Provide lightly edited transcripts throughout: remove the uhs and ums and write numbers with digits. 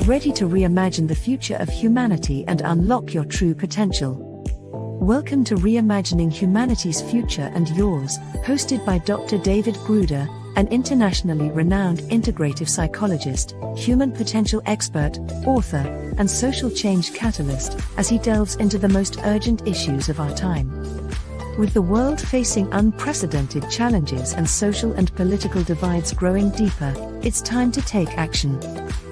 Get ready to reimagine the future of humanity and unlock your true potential. Welcome to Reimagining Humanity's Future and Yours, hosted by Dr. David Gruder, an internationally renowned integrative psychologist, human potential expert, author, and social change catalyst, as he delves into the most urgent issues of our time. With the world facing unprecedented challenges and social and political divides growing deeper, it's time to take action.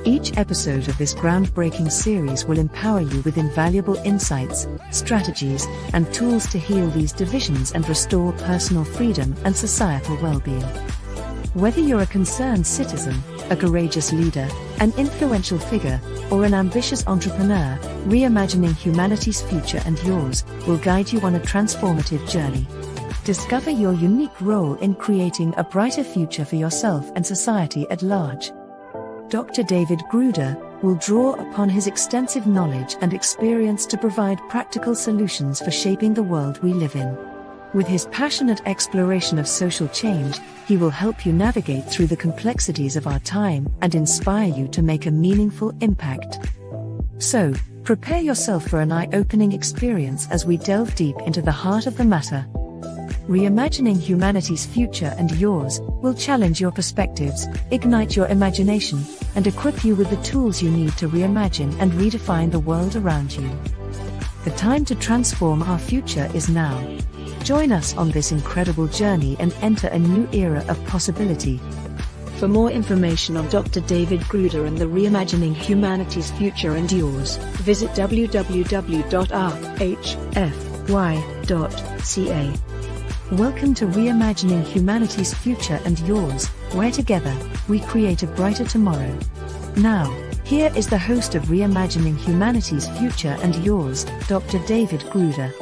Each episode of this groundbreaking series will empower you with invaluable insights, strategies, and tools to heal these divisions and restore personal freedom and societal well-being. Whether you're a concerned citizen, a courageous leader, an influential figure, or an ambitious entrepreneur, Reimagining Humanity's Future and Yours will guide you on a transformative journey. Discover your unique role in creating a brighter future for yourself and society at large. Dr. David Gruder will draw upon his extensive knowledge and experience to provide practical solutions for shaping the world we live in. With his passionate exploration of social change, he will help you navigate through the complexities of our time and inspire you to make a meaningful impact. So, prepare yourself for an eye-opening experience as we delve deep into the heart of the matter. Reimagining Humanity's Future and Yours will challenge your perspectives, ignite your imagination, and equip you with the tools you need to reimagine and redefine the world around you. The time to transform our future is now. Join us on this incredible journey and enter a new era of possibility. For more information on Dr. David Gruder and the Reimagining Humanity's Future and Yours, visit www.rhfy.ca. Welcome to Reimagining Humanity's Future and Yours, where together, we create a brighter tomorrow. Now, here is the host of Reimagining Humanity's Future and Yours, Dr. David Gruder.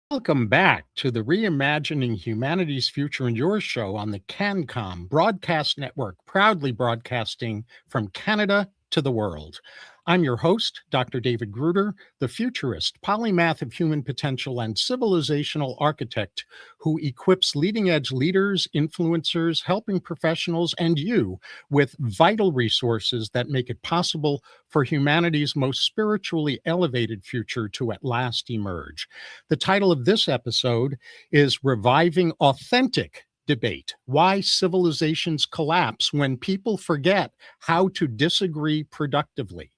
Welcome back to the Reimagining Humanity's Future and Yours show on the CanCom Broadcast Network, proudly broadcasting from Canada to the world. I'm your host, Dr. David Gruder, the futurist, polymath of human potential, and civilizational architect who equips leading-edge leaders, influencers, helping professionals, and you with vital resources that make it possible for humanity's most spiritually elevated future to at last emerge. The title of this episode is Reviving Authentic Debate: Why Civilizations Collapse When People Forget How to Disagree Productively.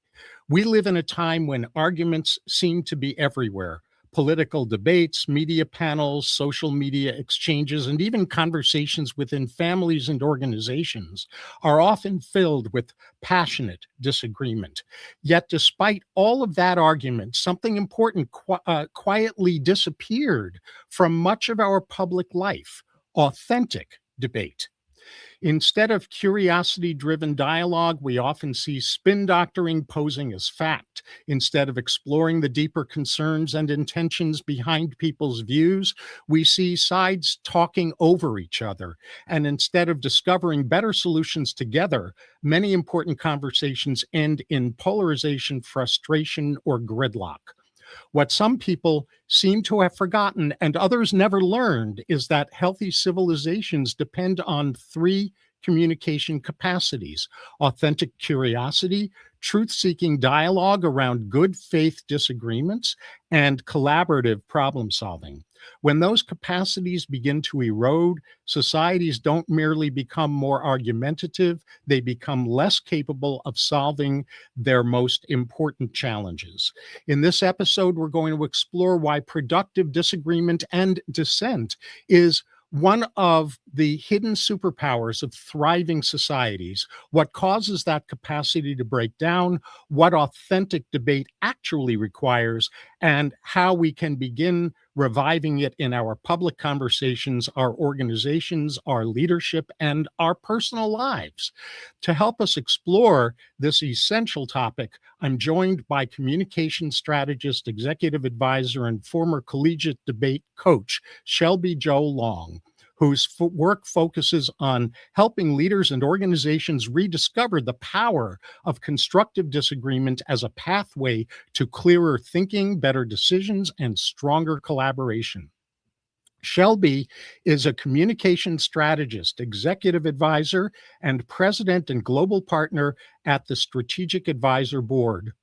We live in a time when arguments seem to be everywhere. Political debates, media panels, social media exchanges, and even conversations within families and organizations are often filled with passionate disagreement. Yet, despite all of that argument, something important quietly disappeared from much of our public life: authentic debate. Instead of curiosity-driven dialogue, we often see spin doctoring posing as fact. Instead of exploring the deeper concerns and intentions behind people's views, we see sides talking over each other. And instead of discovering better solutions together, many important conversations end in polarization, frustration, or gridlock. What some people seem to have forgotten and others never learned is that healthy civilizations depend on three communication capacities: authentic curiosity, truth-seeking dialogue around good faith disagreements, and collaborative problem solving. When those capacities begin to erode, societies don't merely become more argumentative, they become less capable of solving their most important challenges. In this episode, we're going to explore why productive disagreement and dissent is one of the hidden superpowers of thriving societies, what causes that capacity to break down, what authentic debate actually requires, and how we can begin reviving it in our public conversations, our organizations, our leadership, and our personal lives. To help us explore this essential topic, I'm joined by communication strategist, executive advisor, and former collegiate debate coach, Shelby Jo Long, whose work focuses on helping leaders and organizations rediscover the power of constructive disagreement as a pathway to clearer thinking, better decisions, and stronger collaboration. Shelby is a communication strategist, executive advisor, and president and global partner at the Strategic Advisor Board,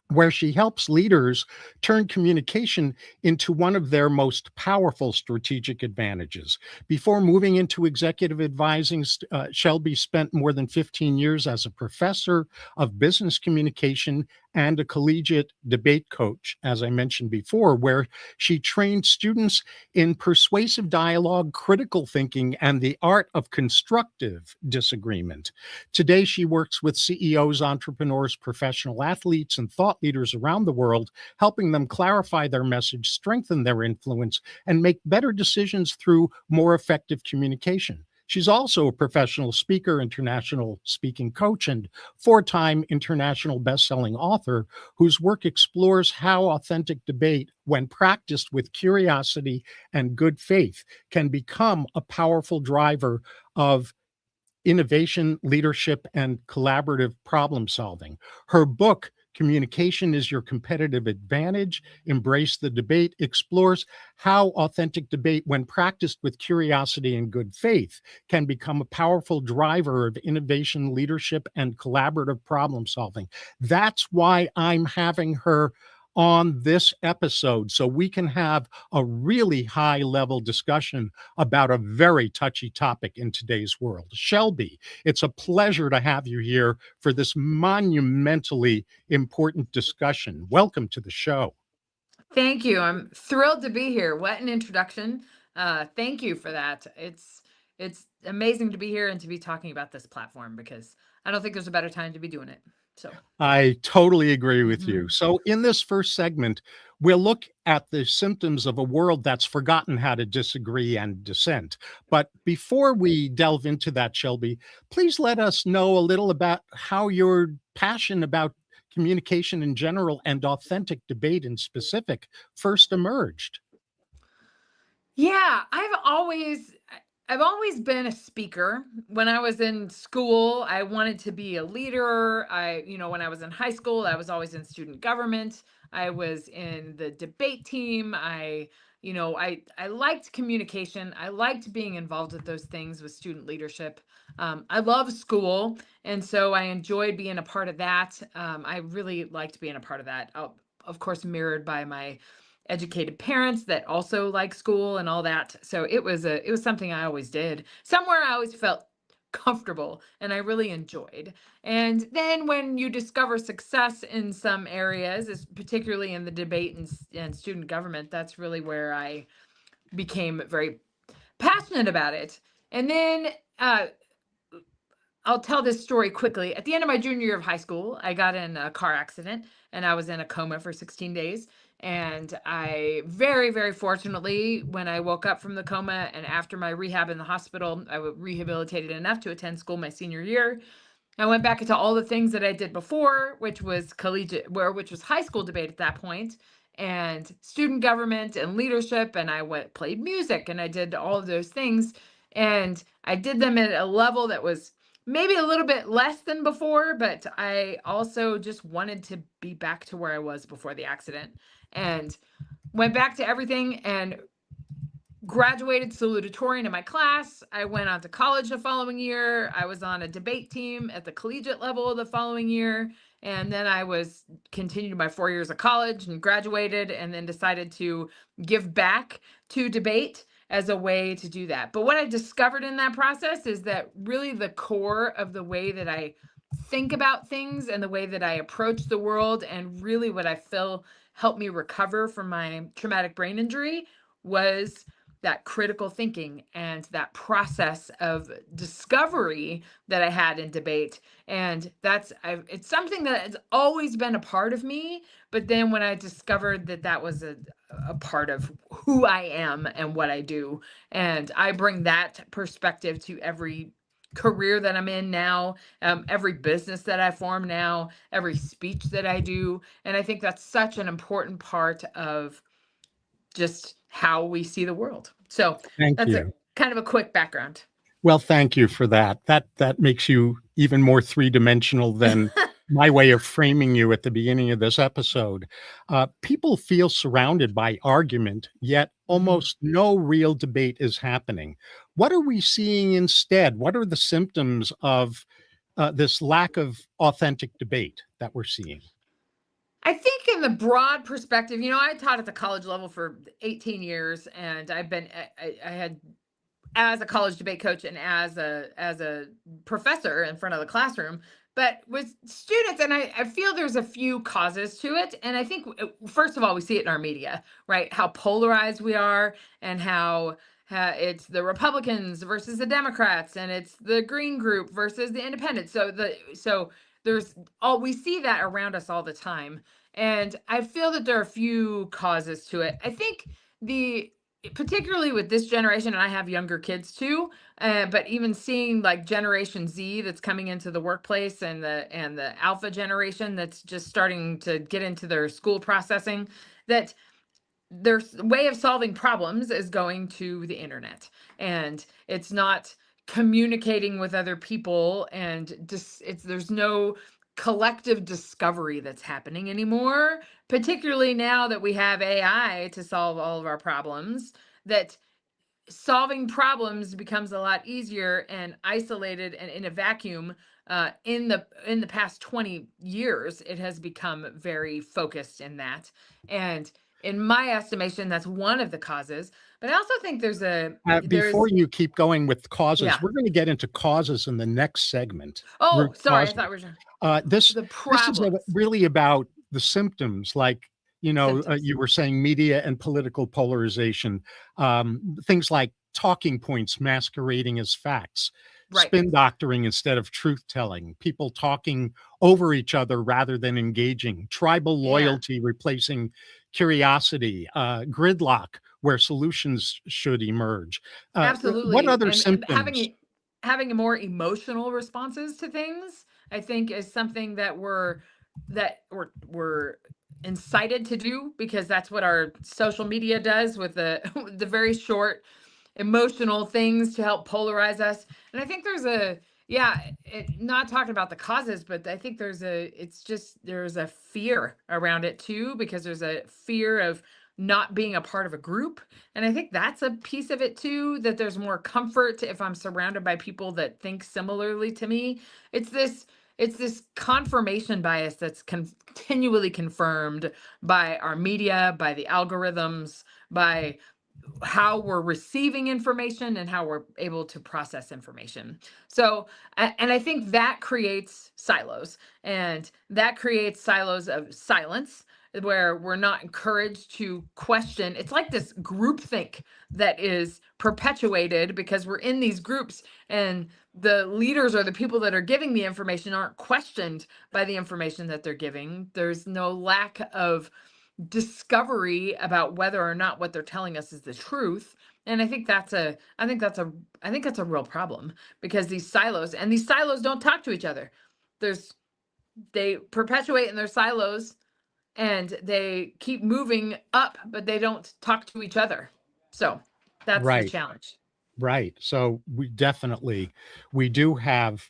where she helps leaders turn communication into one of their most powerful strategic advantages. Before moving into executive advising, Shelby spent more than 15 years as a professor of business communication and a collegiate debate coach, as I mentioned before, where she trained students in persuasive dialogue, critical thinking, and the art of constructive disagreement. Today, she works with CEOs, entrepreneurs, professional athletes, and thought leaders around the world, helping them clarify their message, strengthen their influence, and make better decisions through more effective communication. She's also a professional speaker, international speaking coach, and four-time international best-selling author whose work explores how authentic debate, when practiced with curiosity and good faith, can become a powerful driver of innovation, leadership, and collaborative problem solving. Her book, Communication is Your Competitive Advantage, Embrace the Debate, explores how authentic debate, when practiced with curiosity and good faith, can become a powerful driver of innovation, leadership, and collaborative problem solving. That's why I'm having her on this episode, so we can have a really high level discussion about a very touchy topic in today's world. Shelby, it's a pleasure to have you here for this monumentally important discussion. Welcome to the show. Thank you. I'm thrilled to be here. What an introduction. Thank you for that. It's amazing to be here and to be talking about this platform, because I don't think there's a better time to be doing it. So I totally agree with you. So in this first segment, we'll look at the symptoms of a world that's forgotten how to disagree and dissent. But before we delve into that, Shelby, please let us know a little about how your passion about communication in general and authentic debate in specific first emerged. Yeah, I've always been a speaker. When I was in school, I wanted to be a leader. When I was in high school, I was always in student government. I was in the debate team. I liked communication. I liked being involved with those things with student leadership. I love school, and so I enjoyed being a part of that. I really liked being a part of that. Of course, mirrored by my educated parents that also like school and all that. So it was something I always did. Somewhere I always felt comfortable and I really enjoyed. And then when you discover success in some areas, particularly in the debate and student government, that's really where I became very passionate about it. And then I'll tell this story quickly. At the end of my junior year of high school, I got in a car accident and I was in a coma for 16 days. And I very, very fortunately, when I woke up from the coma and after my rehab in the hospital, I was rehabilitated enough to attend school my senior year. I went back into all the things that I did before, which was which was high school debate at that point, and student government and leadership. And I played music and I did all of those things. And I did them at a level that was maybe a little bit less than before, but I also just wanted to be back to where I was before the accident, and went back to everything and graduated salutatorian in my class. I went on to college the following year. I was on a debate team at the collegiate level the following year. And then I continued my 4 years of college and graduated, and then decided to give back to debate as a way to do that. But what I discovered in that process is that really the core of the way that I think about things and the way that I approach the world, and really what I feel helped me recover from my traumatic brain injury, was that critical thinking and that process of discovery that I had in debate. And it's something that has always been a part of me. But then when I discovered that was a part of who I am and what I do, and I bring that perspective to every career that I'm in now, every business that I form now, every speech that I do. And I think that's such an important part of just how we see the world. So that's a kind of a quick background. Well, thank you for that. That makes you even more three-dimensional than my way of framing you at the beginning of this episode. People feel surrounded by argument, yet Mhm. almost no real debate is happening. What are we seeing instead? What are the symptoms of this lack of authentic debate that we're seeing? I think in the broad perspective, I taught at the college level for 18 years, and I had, as a college debate coach and as a professor in front of the classroom, but with students. And I feel there's a few causes to it. And I think, first of all, we see it in our media, right? How polarized we are, and how it's the Republicans versus the Democrats, and it's the Green Group versus the Independents. So there's all, we see that around us all the time. And I feel that there are a few causes to it. I think the particularly with this generation, and I have younger kids too, but even seeing like Generation Z that's coming into the workplace, and the Alpha generation that's just starting to get into their school processing, that their way of solving problems is going to the internet, and it's not communicating with other people, and just there's no collective discovery that's happening anymore, particularly now that we have AI to solve all of our problems. That solving problems becomes a lot easier and isolated and in a vacuum. In the past 20 years, it has become very focused in that. And in my estimation, that's one of the causes. But I also think Before there's you keep going with causes, yeah. we're going to get into causes in the next segment. Oh, Root sorry, I causes. thought we were This the this is problems. really about the symptoms, like Symptoms. you were saying media and political polarization, things like talking points masquerading as facts, Right. spin doctoring instead of truth telling, people talking over each other rather than engaging, tribal Yeah, loyalty replacing curiosity, gridlock where solutions should emerge. What absolutely. other And symptoms? having a more emotional responses to things, I think, is something that we're incited to do, because that's what our social media does with the the very short emotional things to help polarize us. And I think not talking about the causes, but I think there's a fear around it too, because there's a fear of not being a part of a group. And I think that's a piece of it too, that there's more comfort if I'm surrounded by people that think similarly to me. It's this confirmation bias that's continually confirmed by our media, by the algorithms, by how we're receiving information and how we're able to process information. So, and I think that creates silos, and that creates silos of silence, where we're not encouraged to question. It's like this groupthink that is perpetuated because we're in these groups, and the leaders or the people that are giving the information aren't questioned by the information that they're giving. There's no lack of discovery about whether or not what they're telling us is the truth. And I think that's a real problem, because these silos don't talk to each other. There's they perpetuate in their silos, and they keep moving up, but they don't talk to each other. So that's the Right. challenge. Right. So we do have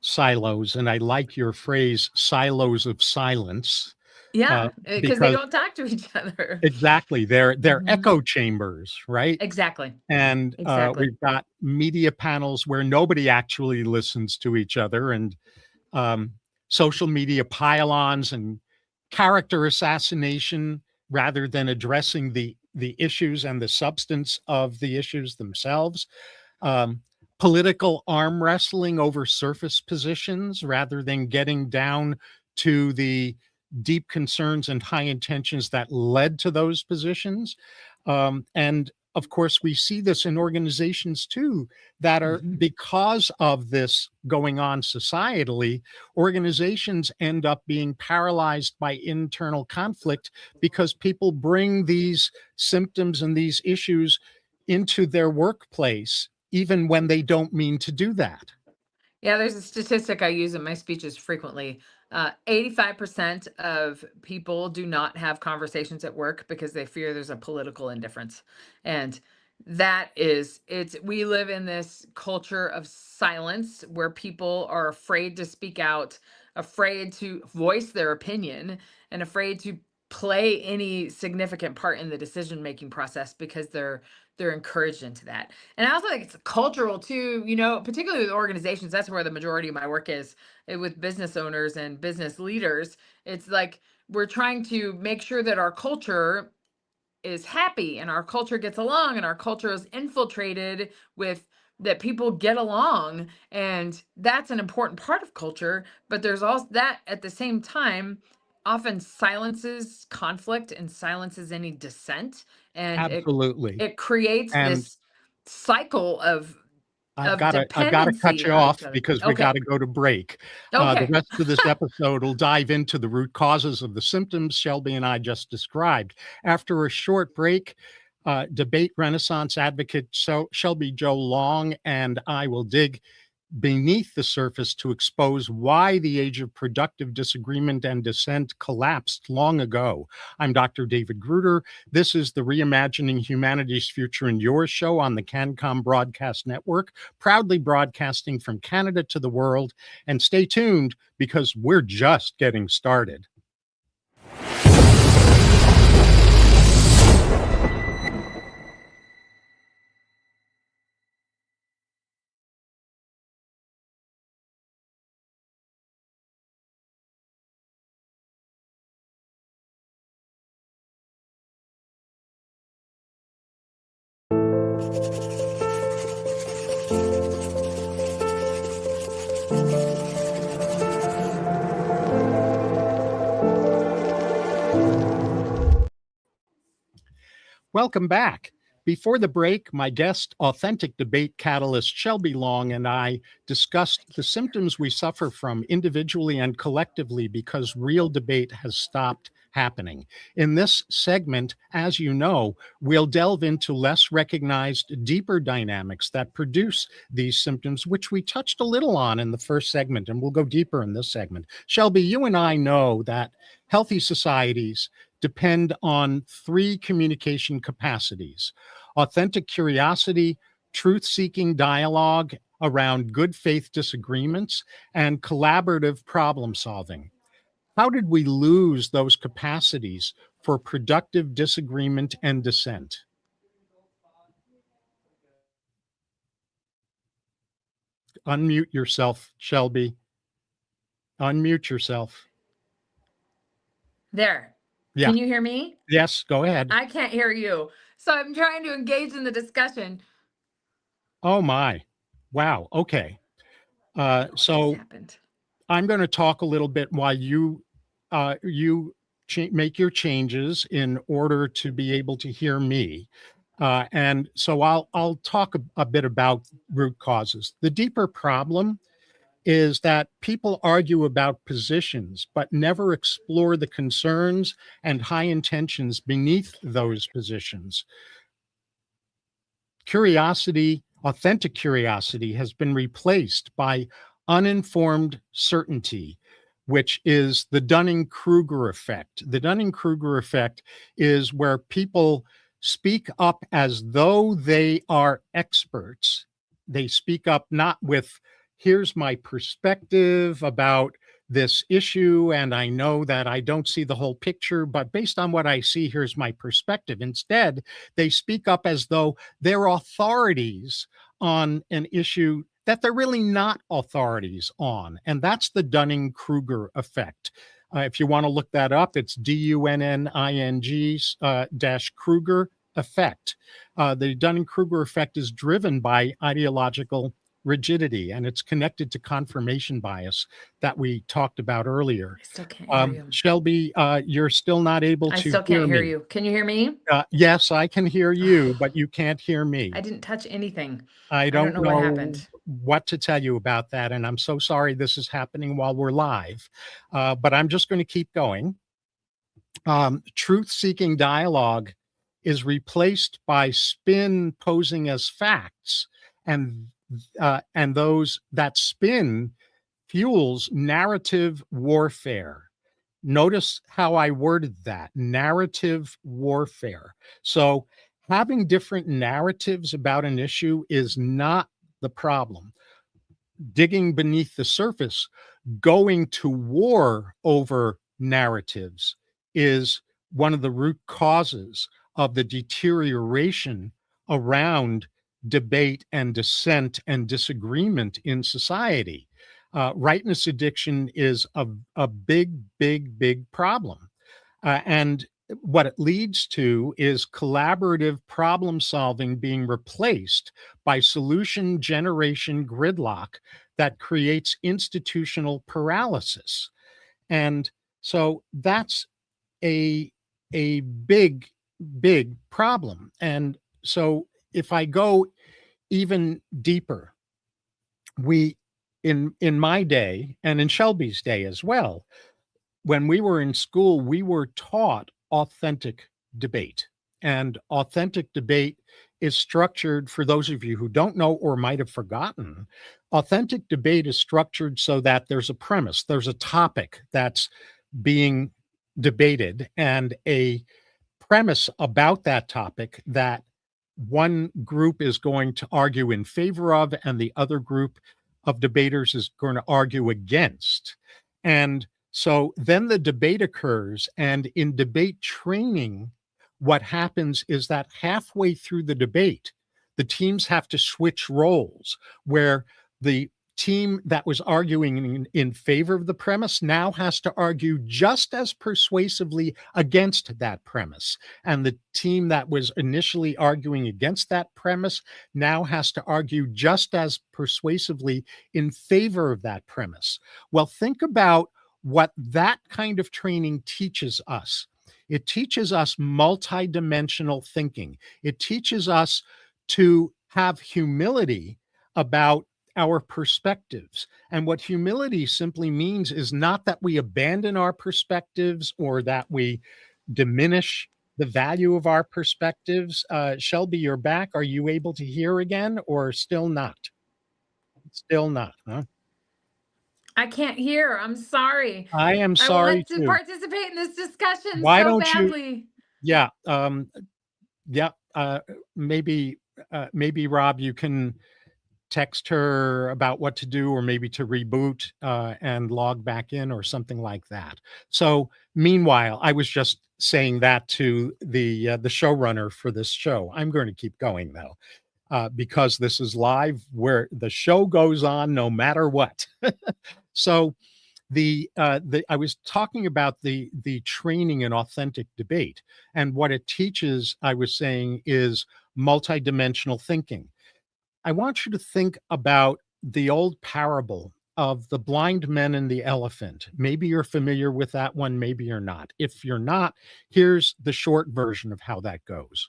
silos, and I like your phrase silos of silence, uh, Yeah, because they because don't talk to each other. exactly, they're Mhm. echo chambers, right? Exactly. And Exactly. we've got media panels where nobody actually listens to each other, and um, social media pile-ons and character assassination rather than addressing the issues and the substance of the issues themselves. um, Political arm wrestling over surface positions rather than getting down to the deep concerns and high intentions that led to those positions. And of course, we see this in organizations too, that are Mhm. because of this going on societally, organizations end up being paralyzed by internal conflict because people bring these symptoms and these issues into their workplace even when they don't mean to do that. Yeah, there's a statistic I use in my speeches frequently. 85% of people do not have conversations at work because they fear there's a political indifference. And we live in this culture of silence where people are afraid to speak out, afraid to voice their opinion and afraid to play any significant part in the decision making process because they're encouraged into that. And I also think it's cultural too, particularly with organizations. That's where the majority of my work is, with business owners and business leaders. It's like we're trying to make sure that our culture is happy and our culture gets along and our culture is infiltrated with that people get along, and that's an important part of culture. But there's also that at the same time often silences conflict and silences any dissent, and Absolutely. it creates And this cycle I've of got to cut dependency you on each off other. because we got Okay. to go to break. The Okay. rest of this episode will dive into the root causes of the symptoms Shelby and I just described. After a short break, debate renaissance advocate Shelby Joe Long and I will dig beneath the surface to expose why the age of productive disagreement and dissent collapsed long ago. I'm Dr. David Gruder. This is the Reimagining Humanity's Future in Yours show on the CanCom Broadcast Network, proudly broadcasting from Canada to the world. And stay tuned because we're just getting started. Welcome back. Before the break, my guest, authentic debate catalyst Shelby Long, and I discussed the symptoms we suffer from individually and collectively because real debate has stopped happening. In this segment, as you know, we'll delve into less recognized, deeper dynamics that produce these symptoms, which we touched a little on in the first segment, and we'll go deeper in this segment. Shelby, you and I know that healthy societies depend on three communication capacities: authentic curiosity, truth-seeking dialogue around good faith disagreements, and collaborative problem solving. How did we lose those capacities for productive disagreement and dissent? Unmute yourself, Shelby. Unmute yourself. There. Yeah. Can you hear me? Yes, go ahead. I can't hear you. So I'm trying to engage in the discussion. Oh my. Wow. Okay. What just So happened? I'm going to talk a little bit while you make your changes in order to be able to hear me. And so I'll talk a bit about root causes. The deeper problem is that people argue about positions, but never explore the concerns and high intentions beneath those positions. Curiosity, authentic curiosity, has been replaced by uninformed certainty, which is the Dunning-Kruger effect. The Dunning-Kruger effect is where people speak up as though they are experts. They speak up not with, here's my perspective about this issue, and I know that I don't see the whole picture, but based on what I see, here's my perspective. Instead, they speak up as though they're authorities on an issue that they're really not authorities on. And that's the Dunning-Kruger effect. If you want to look that up, it's Dunning dash Kruger effect. The Dunning-Kruger effect is driven by ideological rigidity, and it's connected to confirmation bias that we talked about earlier. I still can't hear you. Shelby, you're still not able I to still hear can't hear me. you. Can you hear me? Yes, I can hear you, but you can't hear me. I didn't touch anything. I I don't don't know what know happened. what to tell you about that, and I'm so sorry this is happening while we're live, but I'm just going to keep going. Truth-seeking dialogue is replaced by spin posing as facts, and that spin fuels narrative warfare. Notice how I worded that: narrative warfare. So having different narratives about an issue is not the problem. Digging beneath the surface, going to war over narratives is one of the root causes of the deterioration around debate and dissent and disagreement in society. Rightness addiction is a big, big, big problem. And what it leads to is collaborative problem solving being replaced by solution generation gridlock that creates institutional paralysis. And so that's a big, big problem. And so if I go even deeper, we in my day and in Shelby's day as well, when we were in school, we were taught authentic debate. And authentic debate is structured, for those of you who don't know or might have forgotten, authentic debate is structured so that there's a premise, there's a topic that's being debated, and a premise about that topic that one group is going to argue in favor of, and the other group of debaters is going to argue against. And so then the debate occurs, and in debate training, what happens is that halfway through the debate, the teams have to switch roles, where the team that was arguing in favor of the premise now has to argue just as persuasively against that premise. And the team that was initially arguing against that premise now has to argue just as persuasively in favor of that premise. Well, think about what that kind of training teaches us. It teaches us multidimensional thinking. It teaches us to have humility about our perspectives. And what humility simply means is not that we abandon our perspectives or that we diminish the value of our perspectives. Shelby, you're back. Are you able to hear again, or still not? Still not, huh? I can't hear. I'm sorry. I am I sorry want to too. participate in this discussion Why so don't badly. Yeah, maybe Rob, you can text her about what to do, or maybe to reboot and log back in or something like that. So meanwhile, I was just saying that to the showrunner for this show. I'm going to keep going though, because this is live, where the show goes on no matter what. So I was talking about the training in authentic debate, and what it teaches, I was saying, is multidimensional thinking. I want you to think about the old parable of the blind men and the elephant. Maybe you're familiar with that one, maybe you're not. If you're not, here's the short version of how that goes.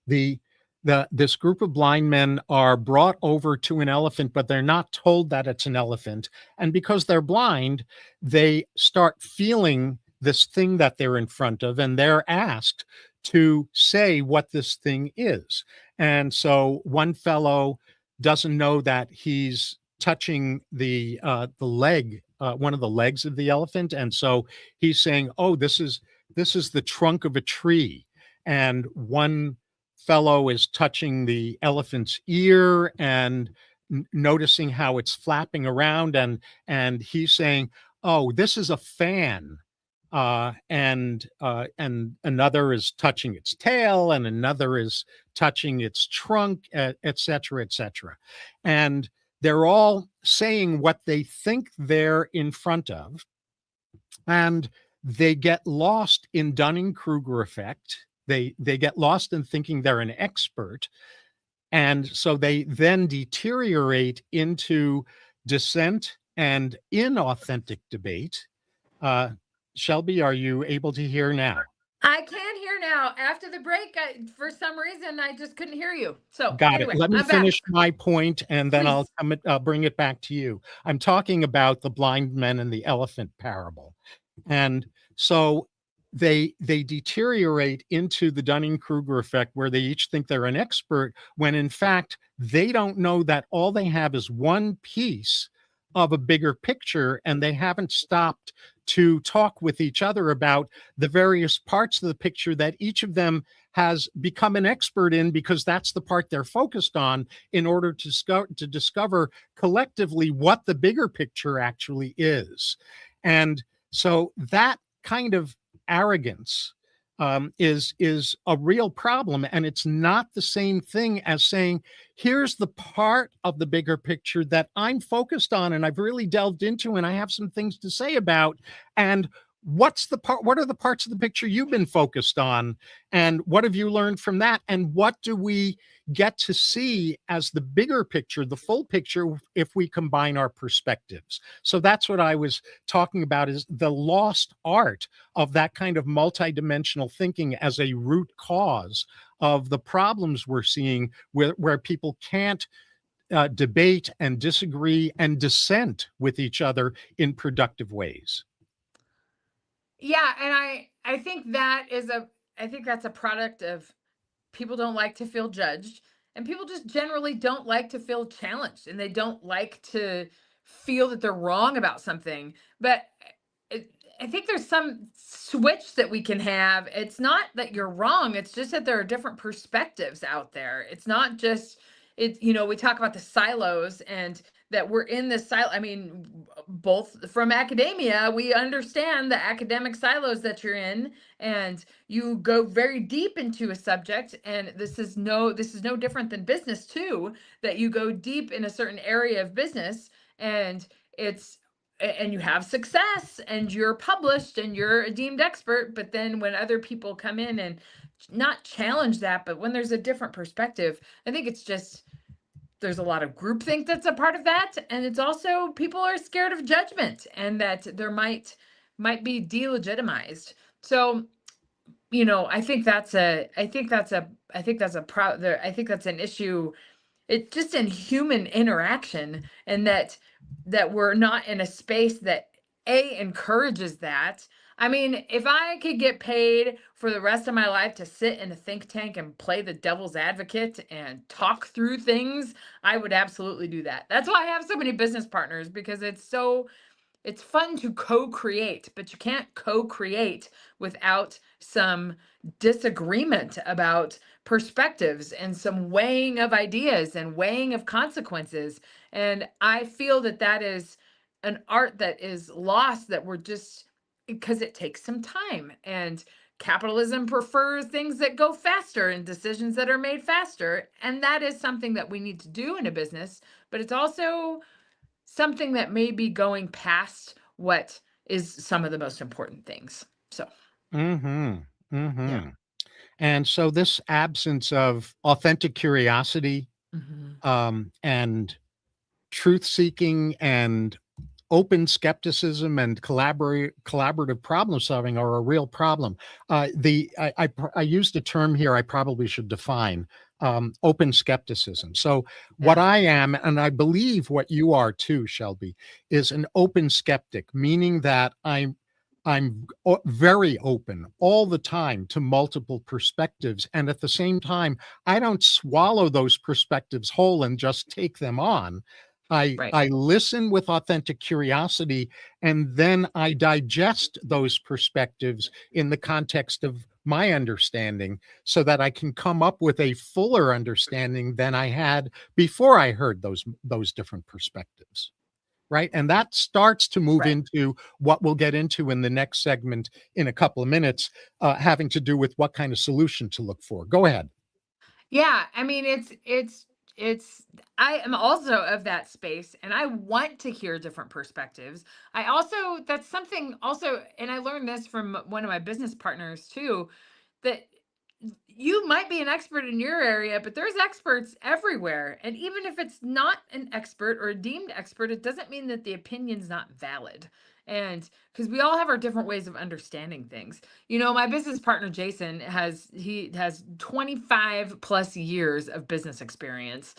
This group of blind men are brought over to an elephant, but they're not told that it's an elephant. And because they're blind, they start feeling this thing that they're in front of, and they're asked to say what this thing is. And so one fellow doesn't know that he's touching the leg, one of the legs of the elephant, and so he's saying, "Oh, this is the trunk of a tree." And one fellow is touching the elephant's ear and noticing how it's flapping around, and he's saying, "Oh, this is a fan." And another is touching its tail, and another is touching its trunk, et cetera, et cetera. And they're all saying what they think they're in front of, and they get lost in Dunning-Kruger effect. They get lost in thinking they're an expert, and so they then deteriorate into dissent and inauthentic debate. Shelby, are you able to hear now? I can hear now. After the break, for some reason, I just couldn't hear you. So Got anyway, it. Let me I'm finish back. my point, and then Please. I'll bring it back to you. I'm talking about the blind men and the elephant parable. And so they deteriorate into the Dunning-Kruger effect, where they each think they're an expert, when in fact they don't know that all they have is one piece of a bigger picture, and they haven't stopped to talk with each other about the various parts of the picture that each of them has become an expert in, because that's the part they're focused on, in order to discover collectively what the bigger picture actually is. And so that kind of arrogance is a real problem, and it's not the same thing as saying, here's the part of the bigger picture that I'm focused on and I've really delved into and I have some things to say about. And what are the parts of the picture you've been focused on, and what have you learned from that, and what do we get to see as the bigger picture, the full picture, if we combine our perspectives? So that's what I was talking about, is the lost art of that kind of multidimensional thinking as a root cause of the problems we're seeing, where people can't debate and disagree and dissent with each other in productive ways. Yeah, and I think that's a product of people don't like to feel judged, and people just generally don't like to feel challenged, and they don't like to feel that they're wrong about something. But it, I think there's some switch that we can have. It's not that you're wrong, it's just that there are different perspectives out there. It's not just we talk about the silos, and that we're in this silo. I mean, both from academia, we understand the academic silos that you're in, and you go very deep into a subject, and this is no different than business too, that you go deep in a certain area of business, and you have success and you're published and you're a deemed expert. But then when other people come in and not challenge that, but when there's a different perspective, I think it's just there's a lot of groupthink that's a part of that. And it's also people are scared of judgment, and that there might be delegitimized. So I think that's an issue. It's just in human interaction, and that we're not in a space that encourages that. I mean, if I could get paid for the rest of my life to sit in a think tank and play the devil's advocate and talk through things, I would absolutely do that. That's why I have so many business partners, because it's fun to co-create, but you can't co-create without some disagreement about perspectives and some weighing of ideas and weighing of consequences. And I feel that is an art that is lost, that we're just, because it takes some time, and capitalism prefers things that go faster and decisions that are made faster. And that is something that we need to do in a business, but it's also something that may be going past what is some of the most important things. So, Mm-hmm. yeah. Mm-hmm. And so this absence of authentic curiosity, Mhm. and truth seeking and open skepticism and collaborative problem solving are a real problem. I used a term here I probably should define: open skepticism. So what Yeah. I am, and I believe what you are too, Shelby, is an open skeptic, meaning that I'm very open all the time to multiple perspectives, and at the same time, I don't swallow those perspectives whole and just take them on. Right. I listen with authentic curiosity, and then I digest those perspectives in the context of my understanding, so that I can come up with a fuller understanding than I had before I heard those different perspectives. Right. And that starts to move Right. into what we'll get into in the next segment in a couple of minutes, having to do with what kind of solution to look for. Go ahead. Yeah, I mean, it's I am also of that space, and I want to hear different perspectives. I also That's something also, and I learned this from one of my business partners too, that you might be an expert in your area, but there's experts everywhere. And even if it's not an expert or a deemed expert, it doesn't mean that the opinion's not valid. And because we all have our different ways of understanding things. My business partner Jason has 25 plus years of business experience.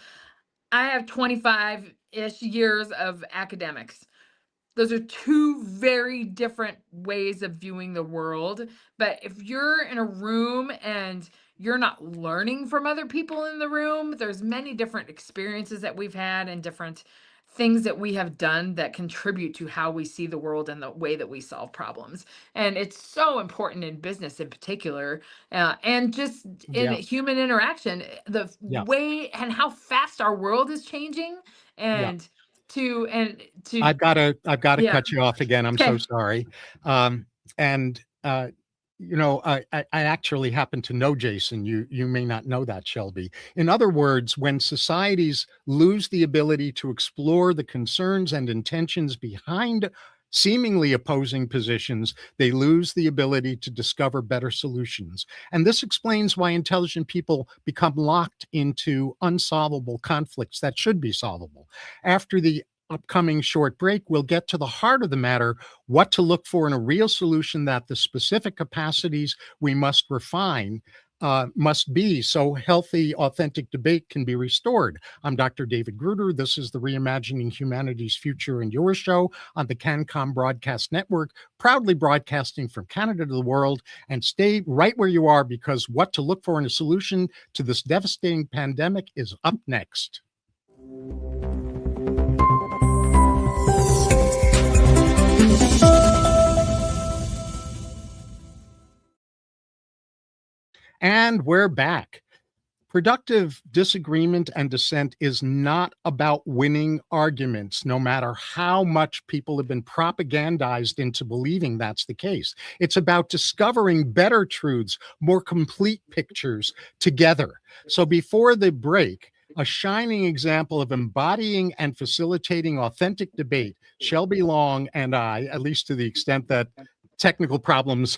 I have 25-ish years of academics. Those are two very different ways of viewing the world. But if you're in a room and you're not learning from other people in the room, there's many different experiences that we've had and different things that we have done that contribute to how we see the world and the way that we solve problems. And it's so important in business in particular, and just in Yeah. human interaction, the Yeah. way and how fast our world is changing. Yeah. And to I've got to yeah. cut you off again. I'm so Okay. sorry. And I actually happen to know Jason. You may not know that, Shelby. In other words, when societies lose the ability to explore the concerns and intentions behind seemingly opposing positions, they lose the ability to discover better solutions. And this explains why intelligent people become locked into unsolvable conflicts that should be solvable. After the upcoming short break, we'll get to the heart of the matter, what to look for in a real solution, that the specific capacities we must refine must be so healthy, authentic debate can be restored. I'm Dr. David Gruder. This is the Reimagining Humanity's Future and Your show on the CanCom Broadcast Network, proudly broadcasting from Canada to the world. And stay right where you are, because what to look for in a solution to this devastating pandemic is up next. And we're back. Productive disagreement and dissent is not about winning arguments, no matter how much people have been propagandized into believing that's the case. It's about discovering better truths, more complete pictures together. So before the break, a shining example of embodying and facilitating authentic debate, Shelby Long and I, at least to the extent that technical problems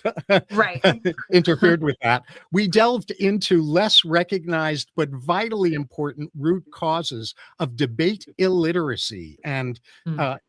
Right. interfered with that. We delved into less recognized but vitally important root causes of debate illiteracy and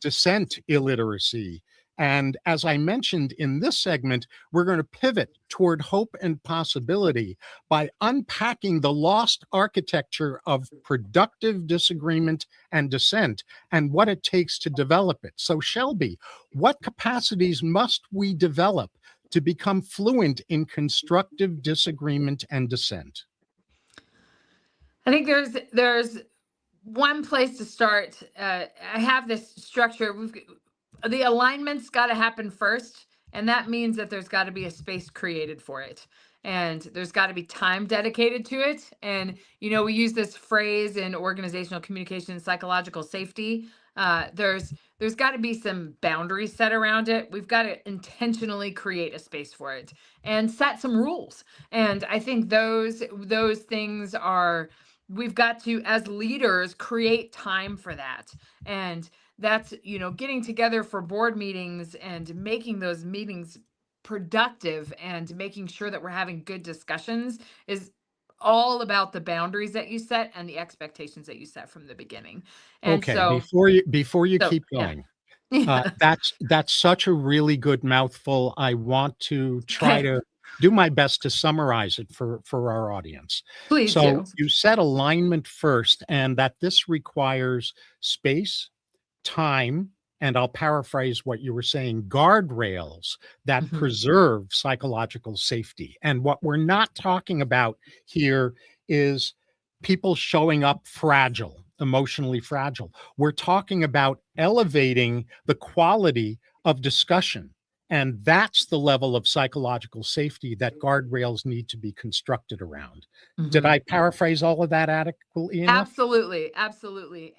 dissent illiteracy. And as I mentioned in this segment, we're going to pivot toward hope and possibility by unpacking the lost architecture of productive disagreement and dissent and what it takes to develop it. So, Shelby, what capacities must we develop to become fluent in constructive disagreement and dissent? I think there's one place to start. I have this structure. The alignment's got to happen first, and that means that there's got to be a space created for it, and there's got to be time dedicated to it. And we use this phrase in organizational communication, psychological safety. There's got to be some boundaries set around it. We've got to intentionally create a space for it and set some rules. And I think those things are, we've got to, as leaders, create time for that. And that's getting together for board meetings and making those meetings productive and making sure that we're having good discussions is all about the boundaries that you set and the expectations that you set from the beginning. And Okay, so before you keep yeah. going, that's such a really good mouthful. I want to try to do my best to summarize it for our audience. Please So do. you said alignment first, and that this requires space, time, and I'll paraphrase what you were saying, guardrails that preserve psychological safety. And what we're not talking about here is people showing up fragile, emotionally fragile. We're talking about elevating the quality of discussion. And that's the level of psychological safety that guardrails need to be constructed around. Did I paraphrase all of that adequately enough? Absolutely.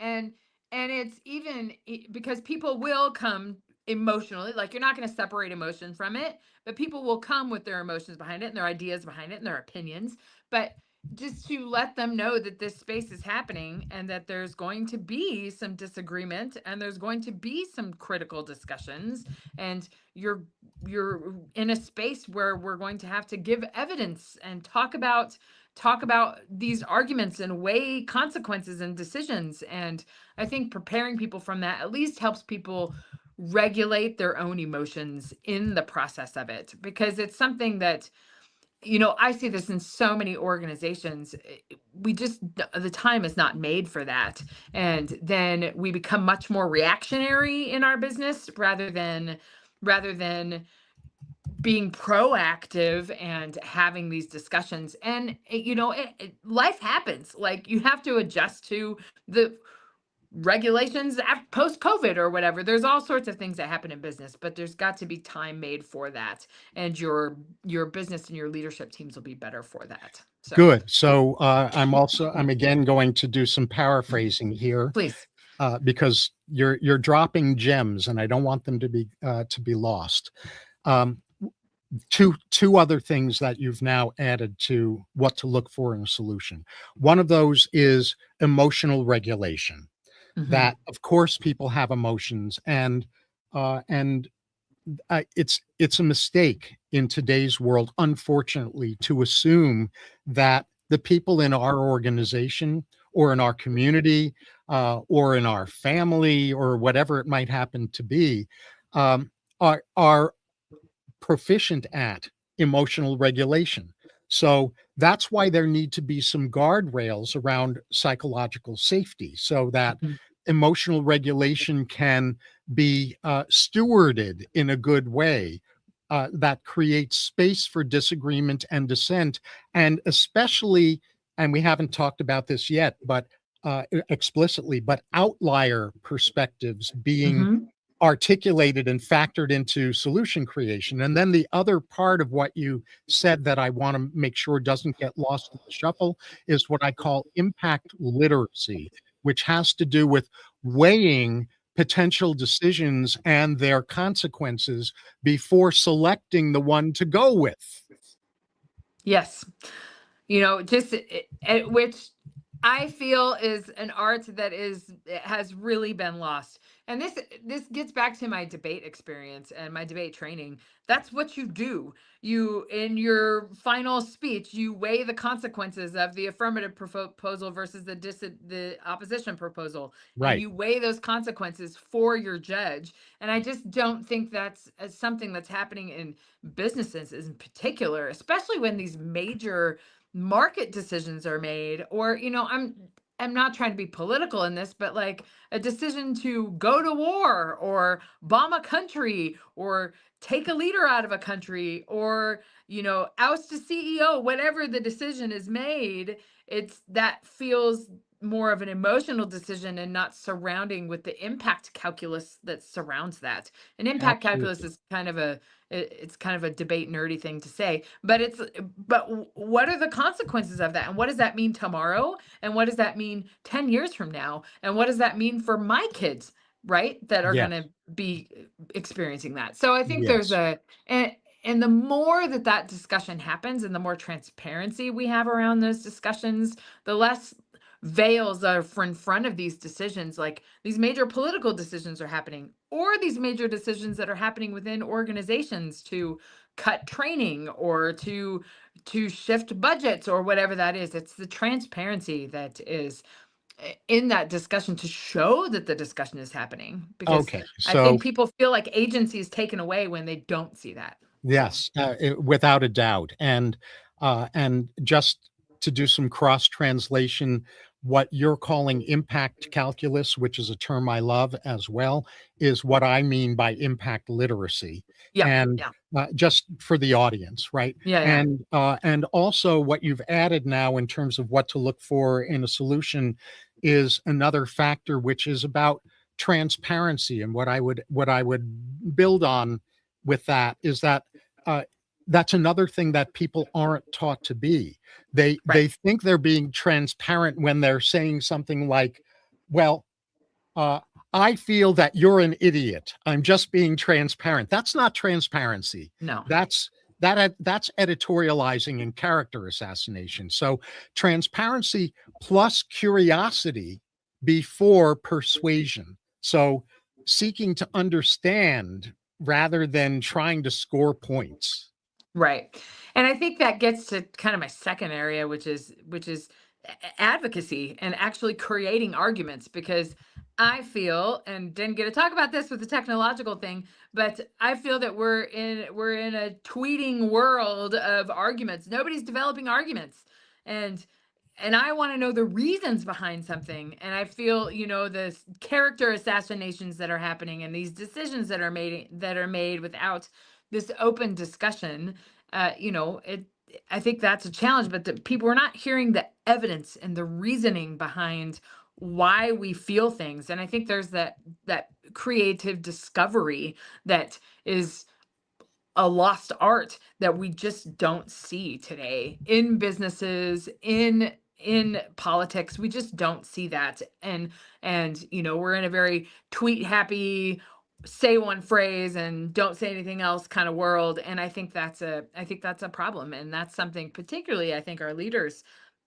And it's even because people will come emotionally, like you're not going to separate emotion from it, but people will come with their emotions behind it and their ideas behind it and their opinions. But just to let them know that this space is happening and that there's going to be some disagreement and there's going to be some critical discussions, and you're in a space where we're going to have to give evidence and talk about these arguments and weigh consequences and decisions. And I think preparing people from that at least helps people regulate their own emotions in the process of it, because it's something that I see this in so many organizations. The time is not made for that. And then we become much more reactionary in our business rather than being proactive and having these discussions. And life happens. Like, you have to adjust to regulations post COVID or whatever. There's all sorts of things that happen in business, but there's got to be time made for that, and your business and your leadership teams will be better for that. So Good. So I'm again going to do some paraphrasing here, please. because you're dropping gems, and I don't want them to be lost. Um, two other things that you've now added to what to look for in a solution. One of those is emotional regulation. Mhm. That, of course, people have emotions, and it's a mistake in today's world, unfortunately, to assume that the people in our organization or in our community or in our family or whatever it might happen to be um, are proficient at emotional regulation. So that's why there need to be some guardrails around psychological safety, so that Mhm. emotional regulation can be stewarded in a good way, that creates space for disagreement and dissent, and especially, and we haven't talked about this yet, but explicitly, but outlier perspectives being Mhm. articulated and factored into solution creation. And then the other part of what you said that I want to make sure doesn't get lost in the shuffle is what I call impact literacy, which has to do with weighing potential decisions and their consequences before selecting the one to go with. Yes. Just which I feel is an art that has really been lost. And this gets back to my debate experience and my debate training. That's what you do. You, in your final speech, you weigh the consequences of the affirmative proposal versus the opposition proposal, and Right. you weigh those consequences for your judge. And I just don't think that's something that's happening in businesses in particular, especially when these major market decisions are made. Or I'm not trying to be political in this, but like a decision to go to war or bomb a country or take a leader out of a country or oust a CEO, whatever the decision is made, it's that feels more of an emotional decision and not surrounding with the impact calculus that surrounds that. And impact calculus Absolutely. is it's kind of a debate nerdy thing to say, but what are the consequences of that, and what does that mean tomorrow, and what does that mean 10 years from now, and what does that mean for my kids, right, that are going Yes. to be experiencing that. So I think there's Yes. and the more that discussion happens and the more transparency we have around those discussions, the less veils are in front of these decisions. Like these major political decisions are happening, or these major decisions that are happening within organizations to cut training or to shift budgets or whatever that is. It's the transparency that is in that discussion to show that the discussion is happening, because Okay. I think So people feel like agency is taken away when they don't see that. So yes, without a doubt, and just to do some cross translation, what you're calling impact calculus, which is a term I love as well, is what I mean by impact literacy. yeah, And yeah, just for the audience, right? yeah, yeah. And also what you've added now in terms of what to look for in a solution is another factor, which is about transparency. And what I would build on with that is that uh, that's another thing that people aren't taught to be. They Right. think they're being transparent when they're saying something like, "Well, uh, I feel that you're an idiot. I'm just being transparent." That's not transparency. No. That's that's editorializing and character assassination. So transparency plus curiosity before persuasion. So seeking to understand rather than trying to score points. Right. And I think that gets to kind of my second area, which is advocacy and actually creating arguments, because I feel, and didn't get to talk about this with the technological thing, but I feel that we're in a tweeting world of arguments. Nobody's developing arguments. And I want to know the reasons behind something. And I feel, the character assassinations that are happening and these decisions that are made without this open discussion. It I think that's a challenge, but the people are not hearing the evidence and the reasoning behind why we feel things. And I think there's that creative discovery that is a lost art that we just don't see today in businesses, in politics. We just don't see that. And we're in a very tweet happy, say one phrase and don't say anything else kind of world. And I think that's a problem. And that's something particularly I think our leaders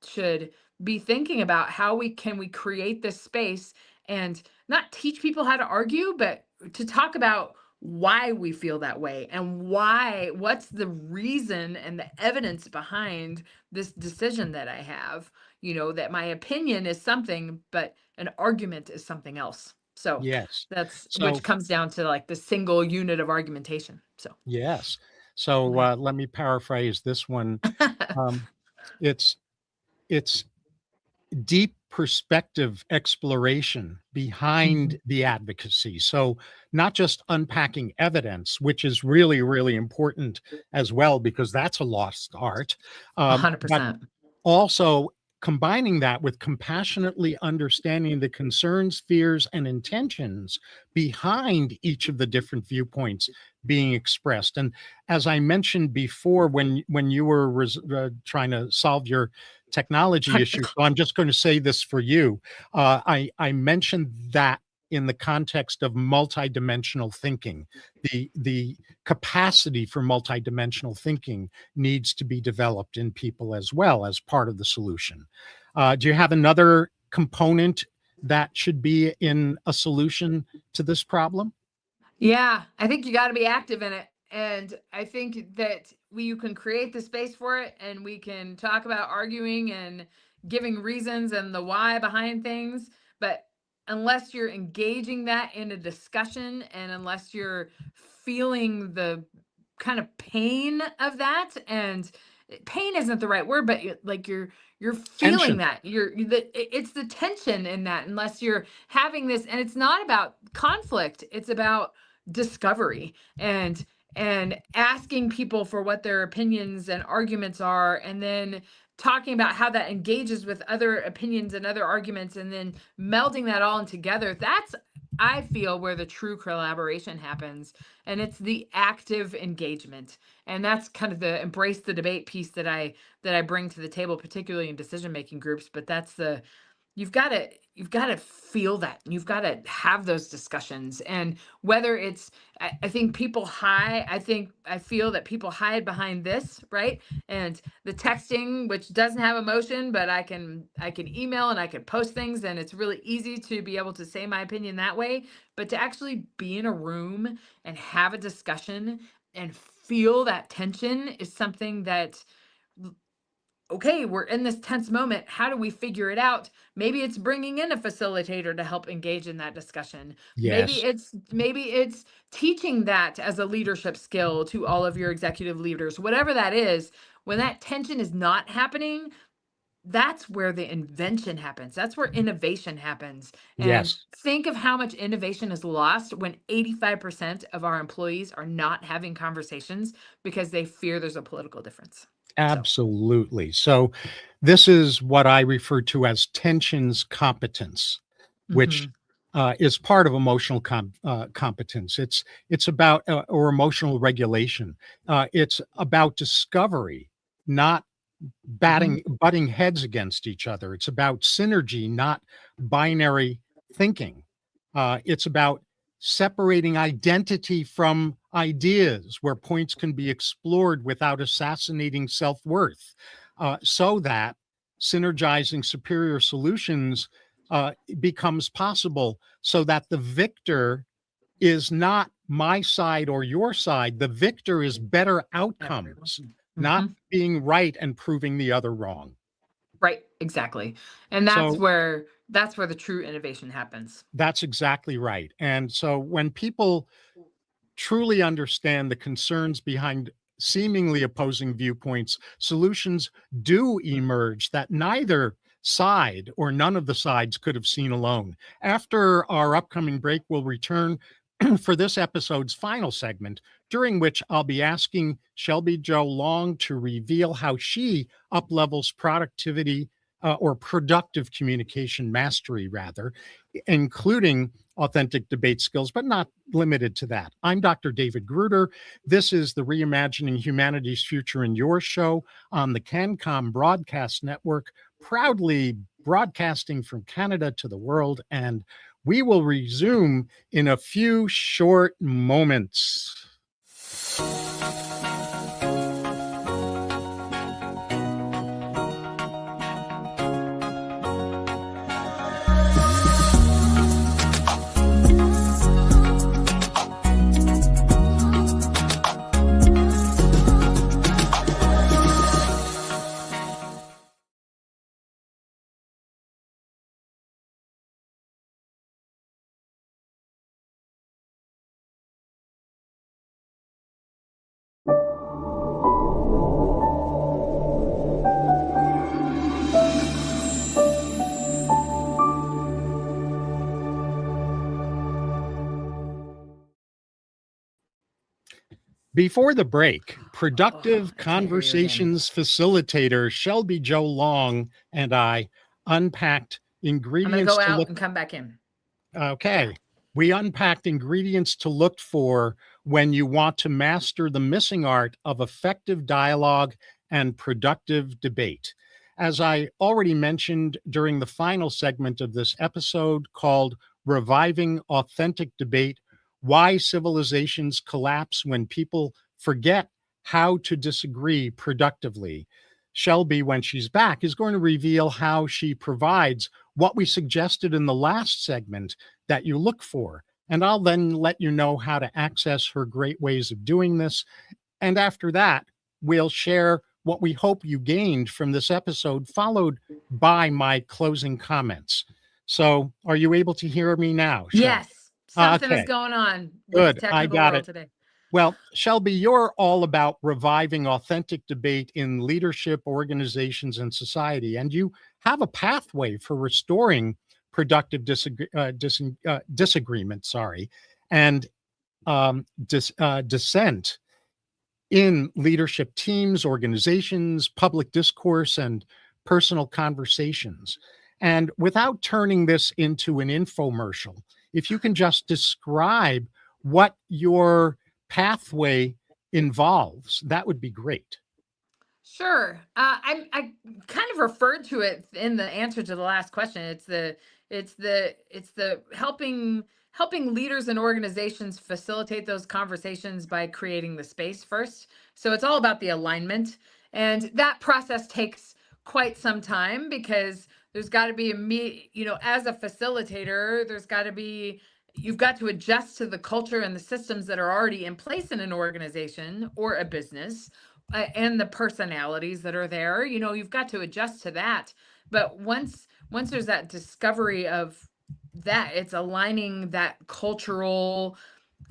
should be thinking about. How we create this space and not teach people how to argue, but to talk about why we feel that way and what's the reason and the evidence behind this decision that I have, that my opinion is something, but an argument is something else. So Yes. that's So, which comes down to like the single unit of argumentation. So yes. So yeah. let me paraphrase this one. Um, it's it's deep perspective exploration behind Mhm. the advocacy. So, not just unpacking evidence, which is really, really important as well, because that's a lost art, but 100%. also combining that with compassionately understanding the concerns, fears, and intentions behind each of the different viewpoints being expressed. And as I mentioned before, when you were trying to solve your technology issue, so I'm just going to say this for you. I mentioned that in the context of multidimensional thinking, the capacity for multidimensional thinking needs to be developed in people as well as part of the solution. Do you have another component that should be in a solution to this problem? Yeah, I think you got to be active in it. And I think that you can create the space for it and we can talk about arguing and giving reasons and the why behind things. But unless you're engaging that in a discussion and unless you're feeling the kind of pain of that, and pain isn't the right word, but you're feeling Tension. that it's the tension in that. Unless you're having this, and it's not about conflict, it's about discovery and asking people for what their opinions and arguments are, and then talking about how that engages with other opinions and other arguments, and then melding that all in together. That's, I feel, where the true collaboration happens. And it's the active engagement. And that's kind of the embrace the debate piece that I bring to the table, particularly in decision making groups. But that's the you've got to feel that. You've got to have those discussions. And whether it's I think people hide, I feel that people hide behind this, right? And the texting, which doesn't have emotion, but I can email and I can post things, and it's really easy to be able to say my opinion that way. But to actually be in a room and have a discussion and feel that tension is something that, okay, we're in this tense moment. How do we figure it out? Maybe it's bringing in a facilitator to help engage in that discussion. Yes. Maybe it's teaching that as a leadership skill to all of your executive leaders. Whatever that is, when that tension is not happening, that's where the invention happens. That's where innovation happens. And Yes. think of how much innovation is lost when 85% of our employees are not having conversations because they fear there's a political difference. So, Absolutely. So, this is what I refer to as tensions competence, which mhm. is part of emotional competence. It's about or emotional regulation. It's about discovery, not Mhm. butting heads against each other. It's about synergy, not binary thinking. It's about separating identity from ideas, where points can be explored without assassinating self-worth, so that synergizing superior solutions becomes possible, so that the victor is not my side or your side. The victor is better outcomes, Everyone. not Mhm. being right and proving the other wrong. Right, exactly. And that's So where the true innovation happens. that's exactly right. And so when people truly understand the concerns behind seemingly opposing viewpoints, solutions do emerge that neither side or none of the sides could have seen alone. After our upcoming break, we'll return for this episode's final segment, during which I'll be asking Shelby Joe Long to reveal how she uplevels productivity or productive communication mastery, rather, including authentic debate skills, but not limited to that. I'm Dr. David Gruder. This is the Reimagining Humanity's Future in Your show on the CanCom Broadcast Network, proudly broadcasting from Canada to the world. And we will resume in a few short moments. Before the break, productive conversations facilitator Shelby Joe Long and I unpacked ingredients. I'm going to go out and come back in. Okay. Yeah. We unpacked ingredients to look for when you want to master the missing art of effective dialogue and productive debate. As I already mentioned during the final segment of this episode called Reviving Authentic Debate, Why Civilizations Collapse When People Forget How to Disagree Productively. Shelby, when she's back, is going to reveal how she provides what we suggested in the last segment that you look for. And I'll then let you know how to access her great ways of doing this. And after that, we'll share what we hope you gained from this episode, followed by my closing comments. So are you able to hear me now, Shelby? Yes. Something is going on with Good. the technical I got world it today. Well, Shelby, you're all about reviving authentic debate in leadership, organizations, and society, and you have a pathway for restoring productive disagreement, and dissent in leadership teams, organizations, public discourse, and personal conversations. And without turning this into an infomercial, if you can just describe what your pathway involves, that would be great. Sure. I kind of referred to it in the answer to the last question. It's the helping leaders and organizations facilitate those conversations by creating the space first. So it's all about the alignment, and that process takes quite some time because there's got to be as a facilitator, you've got to adjust to the culture and the systems that are already in place in an organization or a business, and the personalities that are there. You've got to adjust to that. But once there's that discovery of that, it's aligning that cultural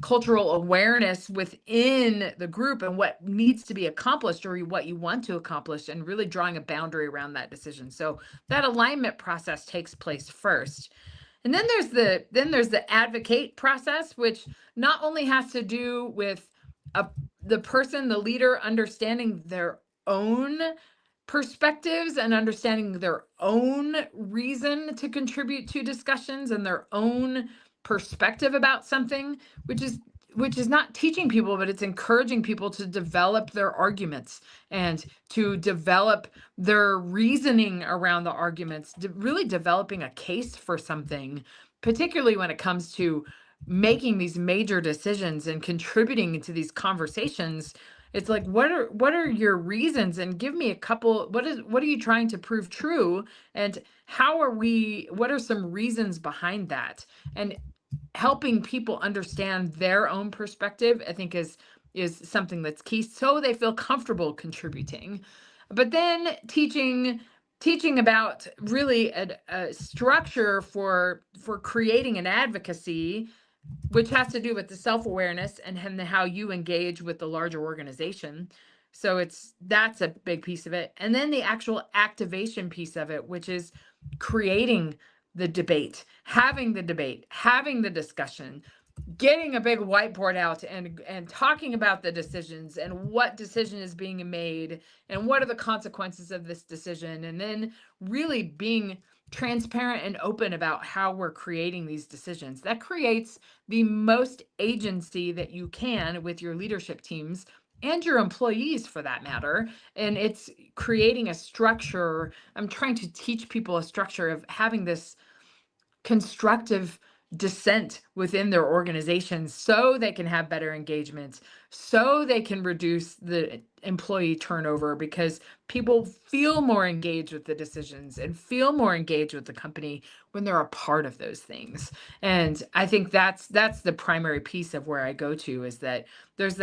awareness within the group and what needs to be accomplished or what you want to accomplish, and really drawing a boundary around that decision. So that alignment process takes place first. And then there's the advocate process, which not only has to do with the leader understanding their own perspectives and understanding their own reason to contribute to discussions and their own perspective about something, which is not teaching people, but it's encouraging people to develop their arguments and to develop their reasoning around the arguments, really developing a case for something, particularly when it comes to making these major decisions and contributing to these conversations. It's like, what are your reasons, and give me a couple. What are you trying to prove true, and what are some reasons behind that? And helping people understand their own perspective, I think is something that's key, so they feel comfortable contributing. But then teaching about really a structure for creating an advocacy, which has to do with the self-awareness and how you engage with the larger organization. So that's a big piece of it. And then the actual activation piece of it, which is creating the debate, having the discussion, getting a big whiteboard out and talking about the decisions and what decision is being made and what are the consequences of this decision, and then really being transparent and open about how we're creating these decisions. That creates the most agency that you can with your leadership teams and your employees for that matter. And it's creating a structure. I'm trying to teach people a structure of having this constructive dissent within their organizations so they can have better engagement, so they can reduce the employee turnover, because people feel more engaged with the decisions and feel more engaged with the company when they're a part of those things. And I think that's the primary piece of where I go to, is that there's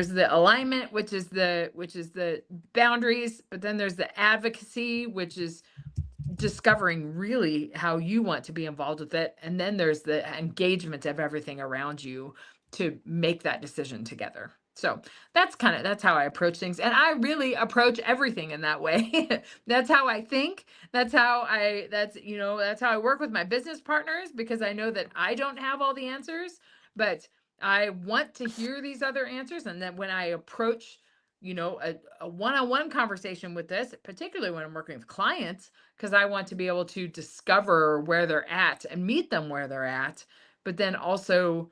the alignment, which is the boundaries, but then there's the advocacy, which is discovering really how you want to be involved with it, and then there's the engagement of everything around you to make that decision together. So that's how I approach things, and I really approach everything in that way. That's how I think. That's how I work with my business partners, because I know that I don't have all the answers, but I want to hear these other answers. And then when I approach a one-on-one conversation with this, particularly when I'm working with clients, because I want to be able to discover where they're at and meet them where they're at, but then also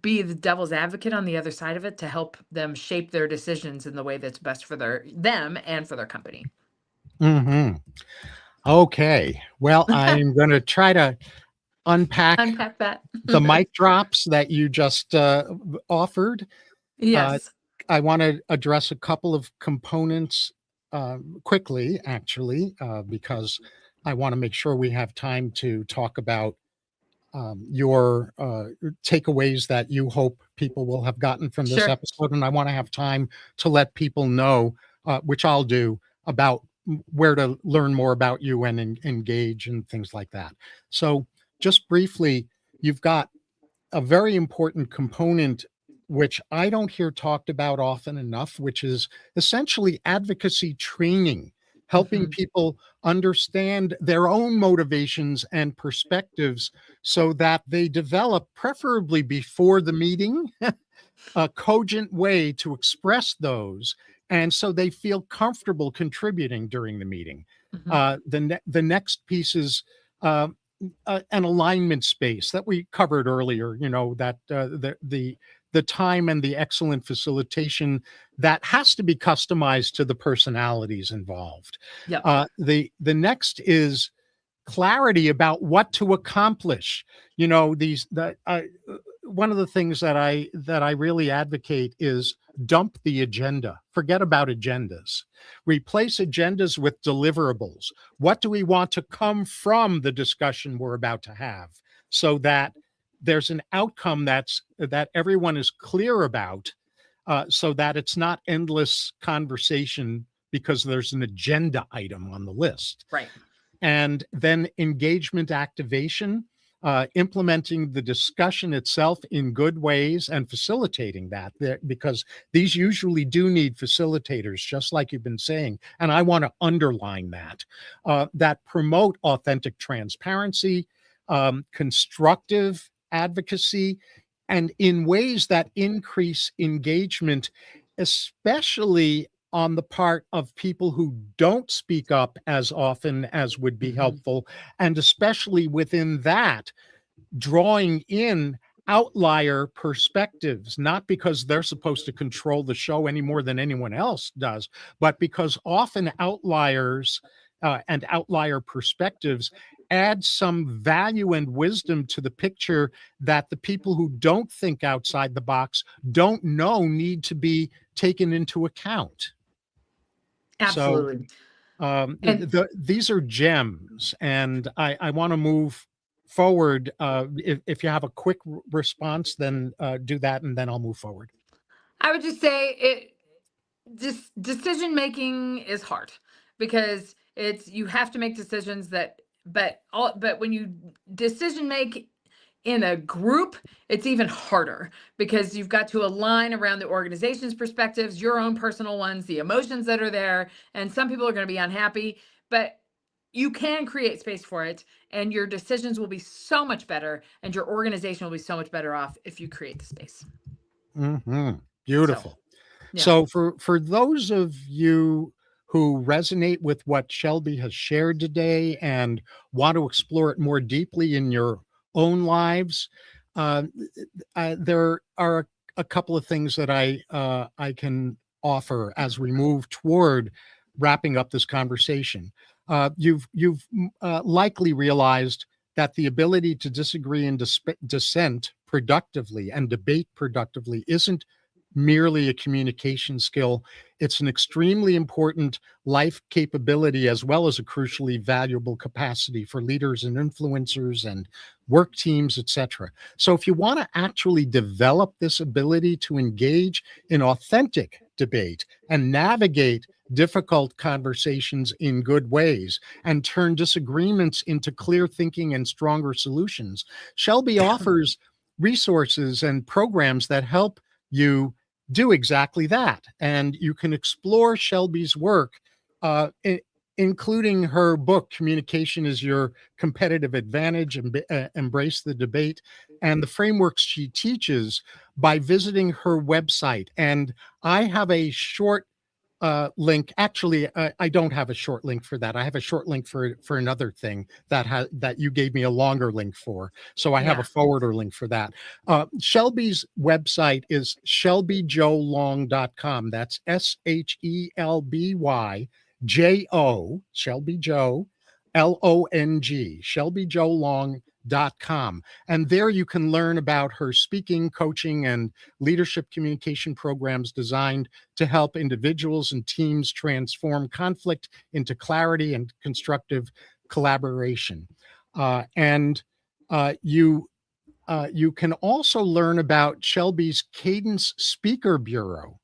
be the devil's advocate on the other side of it to help them shape their decisions in the way that's best for them and for their company. Mm-hmm. Okay. Well, I'm going to try to unpack that. the mic drops that you just offered. Yes. I want to address a couple of components quickly, actually, because I want to make sure we have time to talk about your takeaways that you hope people will have gotten from this Sure. episode. And I want to have time to let people know, which I'll do, about where to learn more about you and engage and things like that. So just briefly, you've got a very important component which I don't hear talked about often enough, which is essentially advocacy training, helping people understand their own motivations and perspectives so that they develop, preferably before the meeting, a cogent way to express those, and so they feel comfortable contributing during the meeting. The next piece is an alignment space that we covered earlier. That the time and the excellent facilitation that has to be customized to the personalities involved. Yep. The next is clarity about what to accomplish. One of the things that I really advocate is dump the agenda. Forget about agendas. Replace agendas with deliverables. What do we want to come from the discussion we're about to have, so that there's an outcome that everyone is clear about, so that it's not endless conversation because there's an agenda item on the list. Right. And then engagement activation, implementing the discussion itself in good ways and facilitating that, because these usually do need facilitators, just like you've been saying. And I want to underline that promote authentic transparency, constructive advocacy, and in ways that increase engagement, especially on the part of people who don't speak up as often as would be helpful, and especially within that, drawing in outlier perspectives, not because they're supposed to control the show any more than anyone else does, but because often outliers and outlier perspectives add some value and wisdom to the picture that the people who don't think outside the box don't know need to be taken into account. Absolutely. So these are gems, and I want to move forward. If you have a quick response, then do that, and then I'll move forward. I would just say decision making is hard, because you have to make decisions but when you decision make in a group, it's even harder, because you've got to align around the organization's perspectives, your own personal ones, the emotions that are there, and some people are going to be unhappy, but you can create space for it, and your decisions will be so much better, and your organization will be so much better off if you create the space. Beautiful. Yeah. So for those of you who resonate with what Shelby has shared today and want to explore it more deeply in your own lives, there are a couple of things that I can offer as we move toward wrapping up this conversation. You've likely realized that the ability to disagree and dissent productively and debate productively isn't merely a communication skill. It's an extremely important life capability, as well as a crucially valuable capacity for leaders and influencers and work teams, etc. So if you want to actually develop this ability to engage in authentic debate and navigate difficult conversations in good ways and turn disagreements into clear thinking and stronger solutions, Shelby offers resources and programs that help you do exactly that. And you can explore Shelby's work, including her book, Communication is Your Competitive Advantage, Embrace the Debate, and the frameworks she teaches, by visiting her website. And I have a short link. Actually, I don't have a short link for that. I have a short link for another thing that you gave me a longer link for. So I have a forwarder link for that. Shelby's website is shelbyjolong.com. That's SHELBYJO, Shelby Joe, LONG, shelbyjolong.com. And there you can learn about her speaking, coaching, and leadership communication programs designed to help individuals and teams transform conflict into clarity and constructive collaboration. You can also learn about Shelby's Cadence Speaker Bureau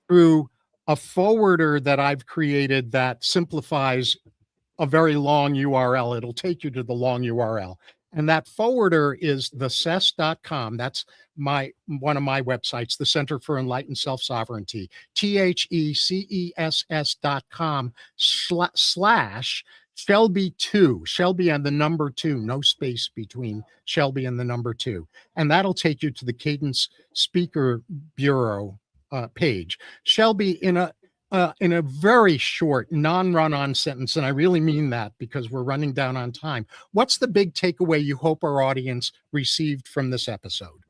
through a forwarder that I've created that simplifies a very long URL. It'll take you to the long URL. And that forwarder is thecess.com. That's one of my websites, the Center for Enlightened Self-Sovereignty, THECESS.com / Shelby2, Shelby and the number 2, no space between Shelby and the number 2. And that'll take you to the Cadence Speaker Bureau page. Shelby, in a very short, non-run-on sentence, and I really mean that because we're running down on time, what's the big takeaway you hope our audience received from this episode?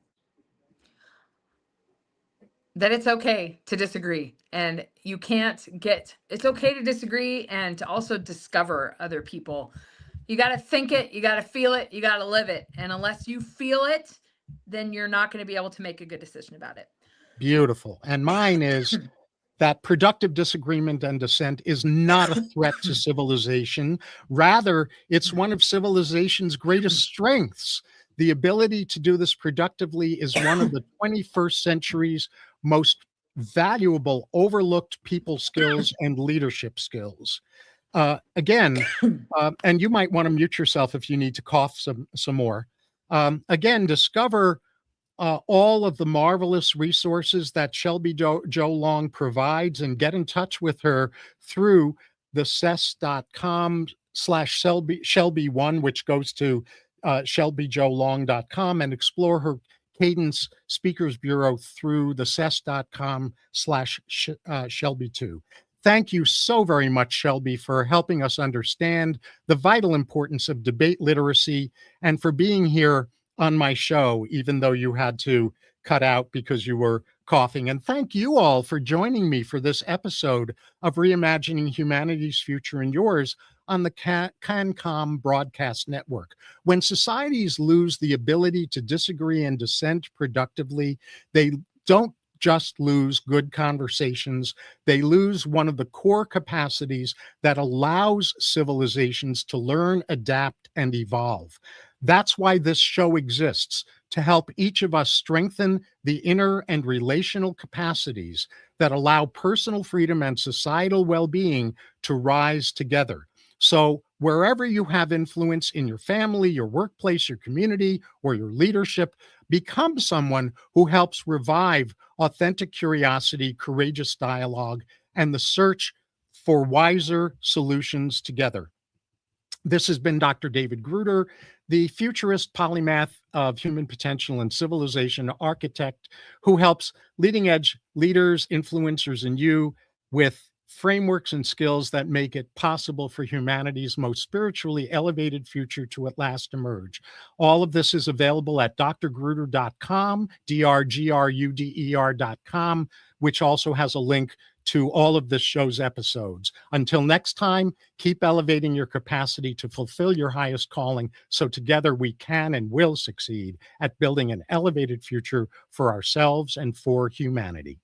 That it's okay to disagree, and it's okay to disagree and to also discover other people. You got to think it, you got to feel it, you got to live it. And unless you feel it, then you're not going to be able to make a good decision about it. Beautiful. And mine is that productive disagreement and dissent is not a threat to civilization. Rather, it's one of civilization's greatest strengths. The ability to do this productively is one of the 21st century's most valuable, overlooked people skills and leadership skills. And you might want to mute yourself if you need to cough some more. Again, discover all of the marvelous resources that Shelby Jolong provides, and get in touch with her through the cess.com / Shelby1, which goes to shelbyjolong.com, and explore her Cadence Speakers Bureau through the cess.com / Shelby2. Thank you so very much, Shelby, for helping us understand the vital importance of debate literacy, and for being here on my show, even though you had to cut out because you were coughing. And thank you all for joining me for this episode of Reimagining Humanity's Future and Yours on the CanCom Broadcast Network. When societies lose the ability to disagree and dissent productively, they don't just lose good conversations, they lose one of the core capacities that allows civilizations to learn, adapt, and evolve. That's why this show exists, to help each of us strengthen the inner and relational capacities that allow personal freedom and societal well-being to rise together. So wherever you have influence in your family, your workplace, your community, or your leadership, become someone who helps revive authentic curiosity, courageous dialogue, and the search for wiser solutions together. This has been Dr. David Gruder, the futurist polymath of human potential and civilization architect who helps leading edge leaders, influencers, and you with frameworks and skills that make it possible for humanity's most spiritually elevated future to at last emerge. All of this is available at drgruder.com, drgruder.com, which also has a link to all of this show's episodes. Until next time, keep elevating your capacity to fulfill your highest calling so together we can and will succeed at building an elevated future for ourselves and for humanity.